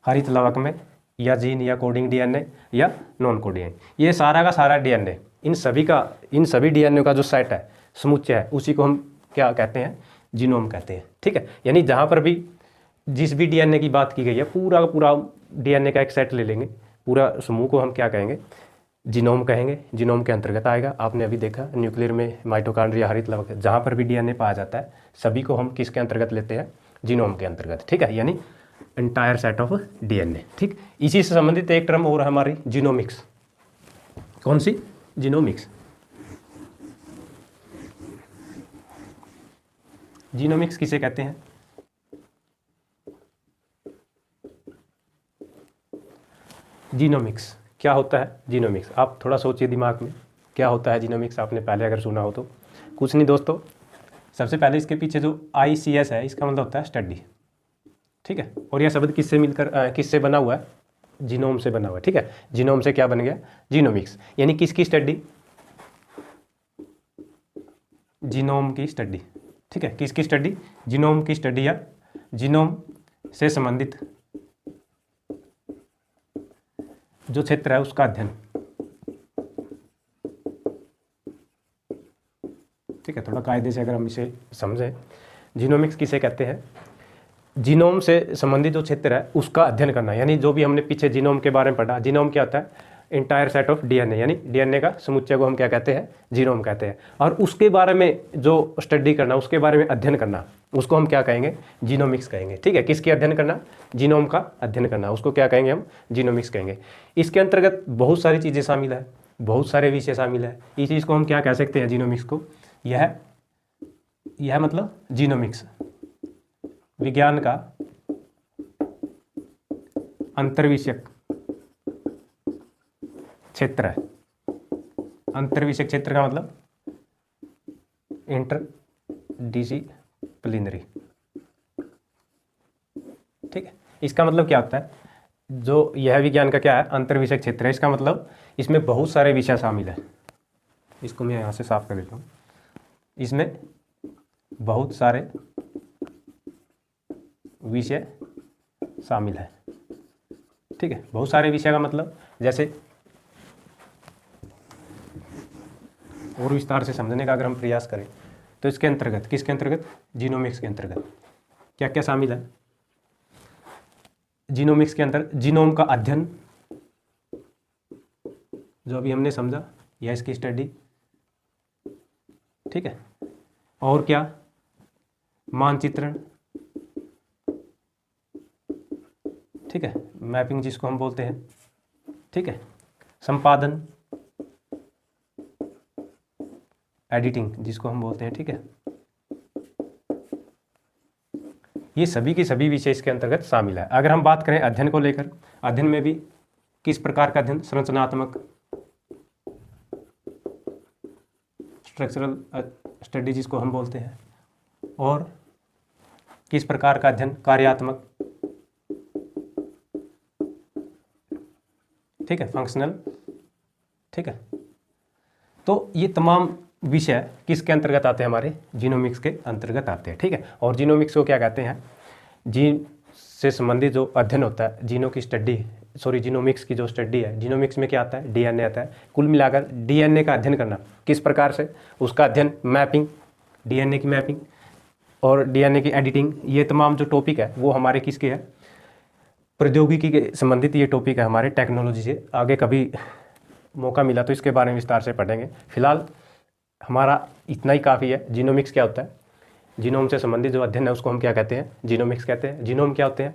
हरित लवक में, या जीन या कोडिंग डीएनए या नॉन कोडिंग, ये सारा का सारा डीएनए, इन सभी डीएनए का जो सेट है, समुच्चय है, उसी को हम क्या कहते हैं, जीनोम कहते हैं। ठीक है, यानी जहाँ पर भी जिस भी डीएनए की बात की गई है, पूरा का पूरा डीएनए का एक सेट ले लेंगे, पूरा समूह को हम क्या कहेंगे, जीनोम कहेंगे। जीनोम के अंतर्गत आएगा। आपने अभी देखा न्यूक्लियर में, माइटोकॉन्ड्रिया, हरित लवक, जहाँ पर भी डीएनए पाया जाता है सभी को हम किसके अंतर्गत लेते हैं, जीनोम के अंतर्गत। ठीक है, यानी एंटायर सेट ऑफ डीएनए। ठीक, इसी से संबंधित एक टर्म और हमारी जीनोमिक्स। कौन सी, जीनोमिक्स। जीनोमिक्स किसे कहते हैं, जीनोमिक्स क्या होता है, जीनोमिक्स आप थोड़ा सोचिए दिमाग में, क्या होता है जीनोमिक्स। आपने पहले अगर सुना हो तो कुछ नहीं दोस्तों, सबसे पहले इसके पीछे जो ICS है, इसका मतलब होता है स्टडी। ठीक है, और यह शब्द किससे बना हुआ है, जीनोम से बना हुआ है। ठीक है, जीनोम से क्या बन गया, जीनोमिक्स, यानी किसकी स्टडी, जीनोम की स्टडी, ठीक है, किसकी स्टडी? जीनोम की स्टडी या जीनोम से संबंधित जो क्षेत्र है उसका अध्ययन, ठीक है। थोड़ा कायदे से अगर हम इसे समझें, जीनोमिक्स किसे कहते हैं? जीनोम से संबंधित जो क्षेत्र है उसका अध्ययन करना, यानी जो भी हमने पीछे जीनोम के बारे में पढ़ा, जीनोम क्या होता है? इंटायर सेट ऑफ डीएनए, यानी डीएनए का समुच्चय को हम क्या कहते हैं? जीनोम कहते हैं। और उसके बारे में जो स्टडी करना, उसके बारे में अध्ययन करना, उसको हम क्या कहेंगे? जीनोमिक्स कहेंगे, ठीक है। किसके अध्ययन करना? जीनोम का अध्ययन करना, उसको क्या कहेंगे हम? जीनोमिक्स कहेंगे। इसके अंतर्गत बहुत सारी चीज़ें शामिल है, बहुत सारे विषय शामिल है। इस चीज़ को हम क्या कह सकते हैं? जीनोमिक्स को। यह मतलब जीनोमिक्स विज्ञान का अंतर्विषयक क्षेत्र है। अंतर्विषयक क्षेत्र का मतलब इंटरडिसिप्लिनरी, ठीक है। इसका मतलब क्या होता है? जो यह विज्ञान का क्या है? अंतर्विषयक क्षेत्र है। इसका मतलब इसमें बहुत सारे विषय शामिल है। इसको मैं यहाँ से साफ कर देता हूँ। इसमें बहुत सारे विषय शामिल है, ठीक है। बहुत सारे विषय का मतलब जैसे, और विस्तार से समझने का अगर हम प्रयास करें तो इसके अंतर्गत, किसके अंतर्गत? जीनोमिक्स के अंतर्गत क्या क्या शामिल है? जीनोमिक्स के अंदर जीनोम का अध्ययन, जो अभी हमने समझा, या इसकी स्टडी, ठीक है। और क्या? मानचित्रण, ठीक है, मैपिंग जिसको हम बोलते हैं, ठीक है। संपादन, एडिटिंग जिसको हम बोलते हैं, ठीक है। ये सभी के सभी विषय इसके अंतर्गत शामिल है। अगर हम बात करें अध्ययन को लेकर, अध्ययन में भी किस प्रकार का अध्ययन? संरचनात्मक, स्ट्रक्चरल स्टडी जिसको हम बोलते हैं। और किस प्रकार का अध्ययन? कार्यात्मक, ठीक है, फंक्शनल, ठीक है। तो ये तमाम विषय किसके अंतर्गत आते हैं? हमारे जीनोमिक्स के अंतर्गत आते हैं, ठीक है। और जीनोमिक्स को क्या कहते हैं? जीन से संबंधित जो अध्ययन होता है, जीनों की स्टडी, जीनोमिक्स की जो स्टडी है, जीनोमिक्स में क्या आता है? डीएनए आता है। कुल मिलाकर डीएनए का अध्ययन करना, किस प्रकार से? उसका अध्ययन, मैपिंग, डीएनए की मैपिंग और डीएनए की एडिटिंग, ये तमाम जो टॉपिक है वो हमारे किसके है? प्रौद्योगिकी के संबंधित ये टॉपिक है हमारे, टेक्नोलॉजी से। आगे कभी मौका मिला तो इसके बारे में विस्तार से पढ़ेंगे। फिलहाल हमारा इतना ही काफ़ी है। जीनोमिक्स क्या होता है? जीनोम से संबंधित जो अध्ययन है उसको हम क्या कहते हैं? जीनोमिक्स कहते हैं। जीनोम क्या होते हैं?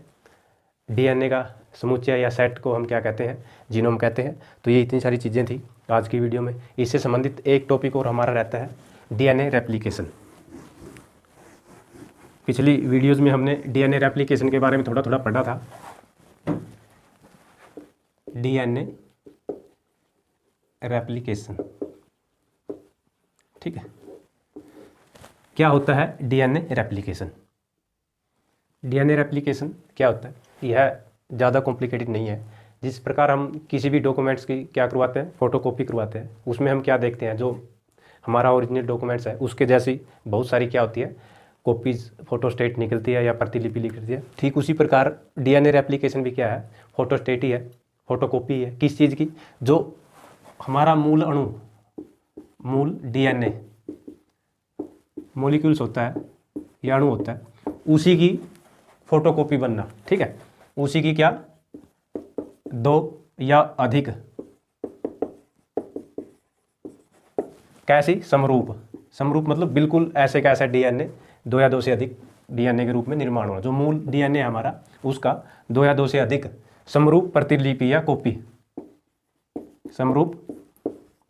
डीएनए का समुच्चय या सेट को हम क्या कहते हैं? जीनोम कहते हैं। तो ये इतनी सारी चीज़ें थी आज की वीडियो में। इससे संबंधित एक टॉपिक और हमारा रहता है डीएनए रेप्लिकेशन। पिछली वीडियोज़ में हमने डीएनए रेप्लिकेशन के बारे में थोड़ा थोड़ा पढ़ा था। डीएनए रेप्लिकेशन, ठीक है। क्या होता है डीएनए रेप्लिकेशन? डीएनए रेप्लिकेशन क्या होता है? यह ज़्यादा कॉम्प्लिकेटेड नहीं है। जिस प्रकार हम किसी भी डॉक्यूमेंट्स की क्या करवाते हैं? फोटोकॉपी करवाते हैं। उसमें हम क्या देखते हैं? जो हमारा ओरिजिनल डॉक्यूमेंट्स है उसके जैसी बहुत सारी क्या होती है? कॉपीज़, फोटोस्टेट निकलती है या प्रतिलिपि निकलती है। ठीक उसी प्रकार डीएनए रेप्लिकेशन भी क्या है? फोटोस्टेट ही है, फोटोकॉपी है। किस चीज़ की? जो हमारा मूल अणु, मूल डीएनए मॉलिक्यूल्स होता है या अणु होता है, उसी की फोटोकॉपी बनना, ठीक है। उसी की क्या? दो या अधिक कैसी? समरूप। समरूप मतलब बिल्कुल ऐसे का ऐसा डीएनए, दो या दो से अधिक डीएनए के रूप में निर्माण होना। जो मूल डीएनए है हमारा, उसका दो या दो से अधिक समरूप प्रतिलिपि या कॉपी। समरूप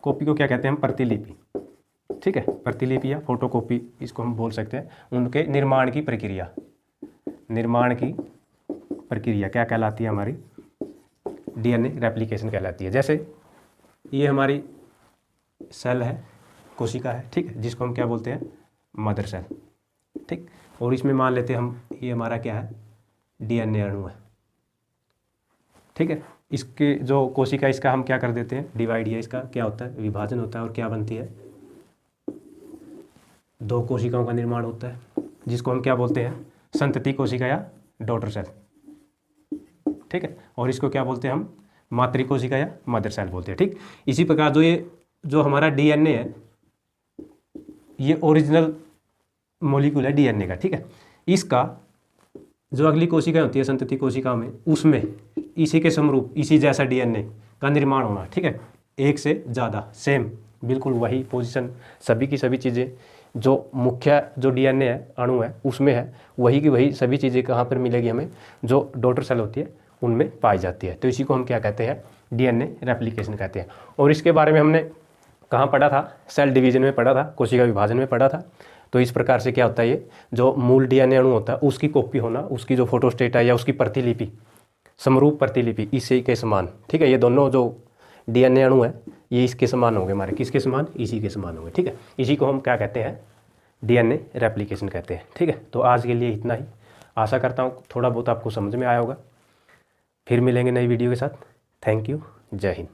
कॉपी को क्या कहते हैं हम? प्रतिलिपि, ठीक है। प्रतिलिपि या फोटोकॉपी इसको हम बोल सकते हैं। उनके निर्माण की प्रक्रिया, निर्माण की प्रक्रिया क्या कहलाती है? हमारी डीएनए रेप्लिकेशन कहलाती है। जैसे ये हमारी सेल है, कोशिका है, ठीक है, जिसको हम क्या बोलते हैं? मदर सेल, ठीक। और इसमें मान लेते हैं हम, ये हमारा क्या है? डीएनए अणु है, ठीक है। इसके जो कोशिका, इसका हम क्या कर देते हैं? डिवाइड, या इसका क्या होता है? विभाजन होता है। और क्या बनती है? दो कोशिकाओं का निर्माण होता है, जिसको हम क्या बोलते हैं, संतति कोशिका या डॉटर सेल, ठीक है। और इसको क्या बोलते हैं हम, मातृ कोशिका या मदर सेल बोलते हैं, ठीक। इसी प्रकार जो हमारा डीएनए है, ये ओरिजिनल मॉलिक्यूल है डीएनए का, ठीक है। इसका जो अगली कोशिका होती है संतति कोशिका में, उसमें इसी के समरूप, इसी जैसा डीएनए का निर्माण होना, ठीक है, एक से ज़्यादा, सेम बिल्कुल वही पोजीशन, सभी की सभी चीज़ें जो मुख्य जो डीएनए है, अणु है, उसमें है, वही की वही सभी चीज़ें कहाँ पर मिलेगी हमें, जो डॉटर सेल होती है उनमें पाई जाती है। तो इसी को हम क्या कहते हैं, डीएनए रेप्लिकेशन कहते हैं। और इसके बारे में हमने कहाँ पढ़ा था, सेल डिवीजन में पढ़ा था, कोशिका विभाजन में पढ़ा था। तो इस प्रकार से क्या होता है, ये जो मूल डीएनए अणु होता है उसकी कॉपी होना, उसकी जो फोटोस्टेट है या उसकी प्रतिलिपि, समरूप प्रतिलिपि इसी के समान, ठीक है। ये दोनों जो डीएनए अणु है ये इसके समान होंगे हमारे, किसके समान, इसी के समान होंगे, ठीक है। इसी को हम क्या कहते हैं, डीएनए रेप्लिकेशन कहते हैं, ठीक है। तो आज के लिए इतना ही, आशा करता हूँ थोड़ा बहुत आपको समझ में आया होगा। फिर मिलेंगे नई वीडियो के साथ। थैंक यू, जय हिंद।